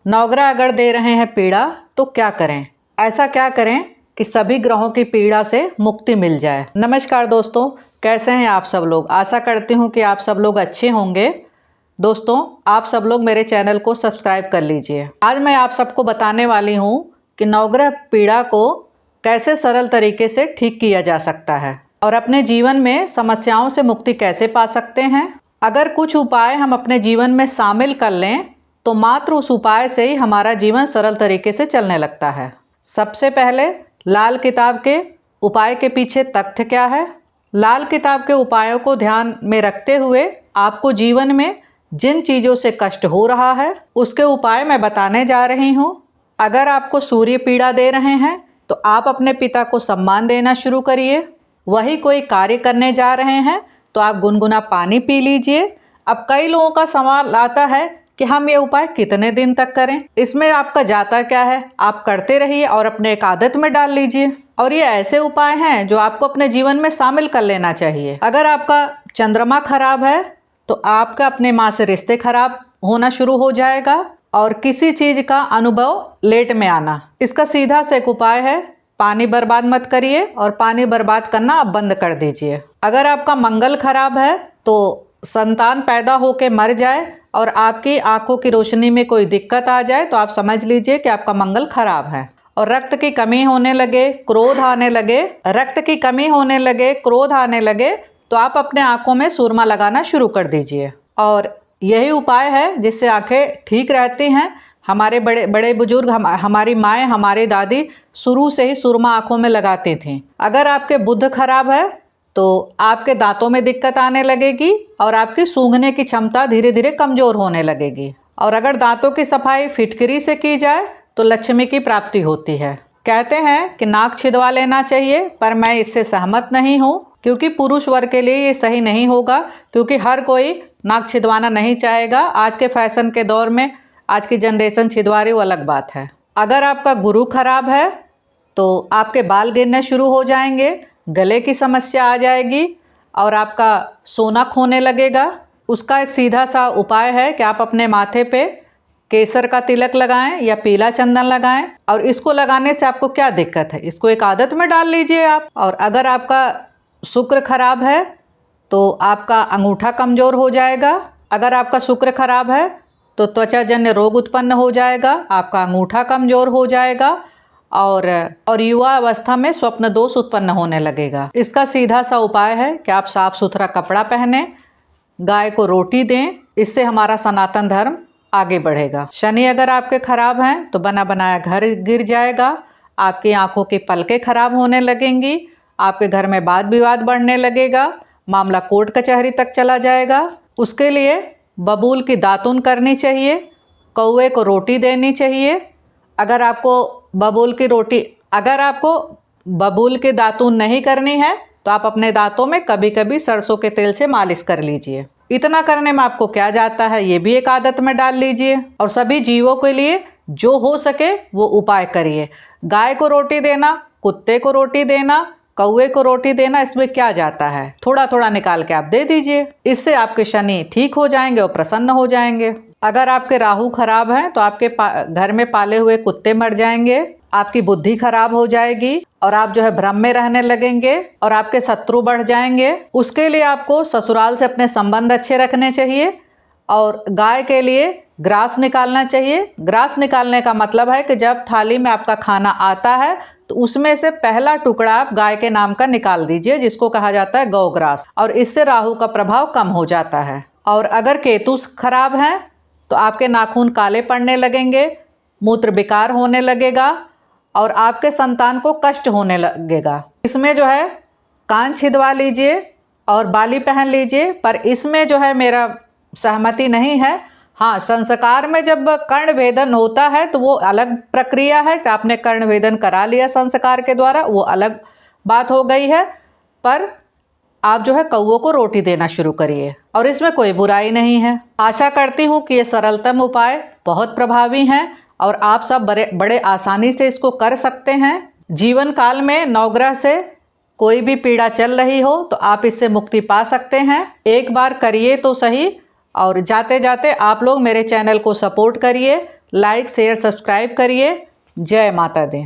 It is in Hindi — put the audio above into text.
नवग्रह अगर दे रहे हैं पीड़ा तो क्या करें, ऐसा क्या करें कि सभी ग्रहों की पीड़ा से मुक्ति मिल जाए। नमस्कार दोस्तों, कैसे हैं आप सब लोग। आशा करती हूँ कि आप सब लोग अच्छे होंगे। दोस्तों, आप सब लोग मेरे चैनल को सब्सक्राइब कर लीजिए। आज मैं आप सबको बताने वाली हूँ कि नवग्रह पीड़ा को कैसे सरल तरीके से ठीक किया जा सकता है और अपने जीवन में समस्याओं से मुक्ति कैसे पा सकते हैं। अगर कुछ उपाय हम अपने जीवन में शामिल कर लें तो मात्र उस उपाय से ही हमारा जीवन सरल तरीके से चलने लगता है। सबसे पहले लाल किताब के उपाय के पीछे तथ्य क्या है। लाल किताब के उपायों को ध्यान में रखते हुए आपको जीवन में जिन चीज़ों से कष्ट हो रहा है उसके उपाय मैं बताने जा रही हूँ। अगर आपको सूर्य पीड़ा दे रहे हैं तो आप अपने पिता को सम्मान देना शुरू करिए। वही कोई कार्य करने जा रहे हैं तो आप गुनगुना पानी पी लीजिए। अब कई लोगों का सवाल आता है कि हम ये उपाय कितने दिन तक करें। इसमें आपका जाता क्या है, आप करते रहिए और अपने एक आदत में डाल लीजिए। और ये ऐसे उपाय हैं जो आपको अपने जीवन में शामिल कर लेना चाहिए। अगर आपका चंद्रमा खराब है तो आपका अपने माँ से रिश्ते खराब होना शुरू हो जाएगा और किसी चीज़ का अनुभव लेट में आना। इसका सीधा सा एक उपाय है, पानी बर्बाद मत करिए और पानी बर्बाद करना आप बंद कर दीजिए। अगर आपका मंगल खराब है तो संतान पैदा होकर मर जाए और आपकी आंखों की रोशनी में कोई दिक्कत आ जाए तो आप समझ लीजिए कि आपका मंगल खराब है। और रक्त की कमी होने लगे, क्रोध आने लगे, रक्त की कमी होने लगे, क्रोध आने लगे तो आप अपने आंखों में सुरमा लगाना शुरू कर दीजिए। और यही उपाय है जिससे आंखें ठीक रहती हैं। हमारे बड़े बड़े बुजुर्ग, हमारी माएँ, हमारी दादी शुरू से ही सुरमा आंखों में लगाती थीं। अगर आपके बुध खराब है तो आपके दांतों में दिक्कत आने लगेगी और आपकी सूंघने की क्षमता धीरे धीरे कमज़ोर होने लगेगी। और अगर दांतों की सफाई फिटकरी से की जाए तो लक्ष्मी की प्राप्ति होती है। कहते हैं कि नाक छिदवा लेना चाहिए, पर मैं इससे सहमत नहीं हूँ क्योंकि पुरुष वर्ग के लिए ये सही नहीं होगा, क्योंकि हर कोई नाक छिदवाना नहीं चाहेगा। आज के फैशन के दौर में आज की जनरेशन छिदवा रही, वो अलग बात है। अगर आपका गुरु खराब है तो आपके बाल गिरने शुरू हो जाएंगे, गले की समस्या आ जाएगी और आपका सोना खोने लगेगा। उसका एक सीधा सा उपाय है कि आप अपने माथे पे केसर का तिलक लगाएं या पीला चंदन लगाएं। और इसको लगाने से आपको क्या दिक्कत है, इसको एक आदत में डाल लीजिए आप। और अगर आपका शुक्र खराब है तो आपका अंगूठा कमज़ोर हो जाएगा। अगर आपका शुक्र खराब है तो त्वचाजन्य रोग उत्पन्न हो जाएगा, आपका अंगूठा कमज़ोर हो जाएगा और युवा अवस्था में स्वप्न दोष उत्पन्न होने लगेगा। इसका सीधा सा उपाय है कि आप साफ सुथरा कपड़ा पहने, गाय को रोटी दें। इससे हमारा सनातन धर्म आगे बढ़ेगा। शनि अगर आपके खराब हैं तो बना बनाया घर गिर जाएगा, आपकी आंखों की पलकें खराब होने लगेंगी, आपके घर में वाद विवाद बढ़ने लगेगा, मामला कोर्ट कचहरी तक चला जाएगा। उसके लिए बबूल की दातुन करनी चाहिए, कौवे को रोटी देनी चाहिए। अगर आपको बबूल की दातुन नहीं करनी है तो आप अपने दांतों में कभी कभी सरसों के तेल से मालिश कर लीजिए। इतना करने में आपको क्या जाता है, ये भी एक आदत में डाल लीजिए। और सभी जीवों के लिए जो हो सके वो उपाय करिए। गाय को रोटी देना, कुत्ते को रोटी देना, कौवे को रोटी देना, इसमें क्या जाता है, थोड़ा थोड़ा निकाल के आप दे दीजिए। इससे आपके शनि ठीक हो जाएंगे और प्रसन्न हो जाएंगे। अगर आपके राहु खराब हैं तो आपके घर में पाले हुए कुत्ते मर जाएंगे, आपकी बुद्धि खराब हो जाएगी और आप जो है भ्रम में रहने लगेंगे और आपके शत्रु बढ़ जाएंगे। उसके लिए आपको ससुराल से अपने संबंध अच्छे रखने चाहिए और गाय के लिए ग्रास निकालना चाहिए। ग्रास निकालने का मतलब है कि जब थाली में आपका खाना आता है तो उसमें से पहला टुकड़ा आप गाय के नाम का निकाल दीजिए, जिसको कहा जाता है गौ ग्रास, और इससे राहु का प्रभाव कम हो जाता है। और अगर केतु खराब हैं तो आपके नाखून काले पड़ने लगेंगे, मूत्र विकार होने लगेगा और आपके संतान को कष्ट होने लगेगा। इसमें जो है कान छिदवा लीजिए और बाली पहन लीजिए, पर इसमें जो है मेरा सहमति नहीं है। हाँ, संस्कार में जब कर्ण भेदन होता है तो वो अलग प्रक्रिया है कि आपने कर्ण भेदन करा लिया संस्कार के द्वारा, वो अलग बात हो गई है। पर आप जो है कौवों को रोटी देना शुरू करिए और इसमें कोई बुराई नहीं है। आशा करती हूँ कि ये सरलतम उपाय बहुत प्रभावी हैं और आप सब बड़े आसानी से इसको कर सकते हैं। जीवन काल में नवग्रह से कोई भी पीड़ा चल रही हो तो आप इससे मुक्ति पा सकते हैं। एक बार करिए तो सही, और जाते जाते आप लोग मेरे चैनल को सपोर्ट करिए, लाइक शेयर सब्सक्राइब करिए। जय माता दी।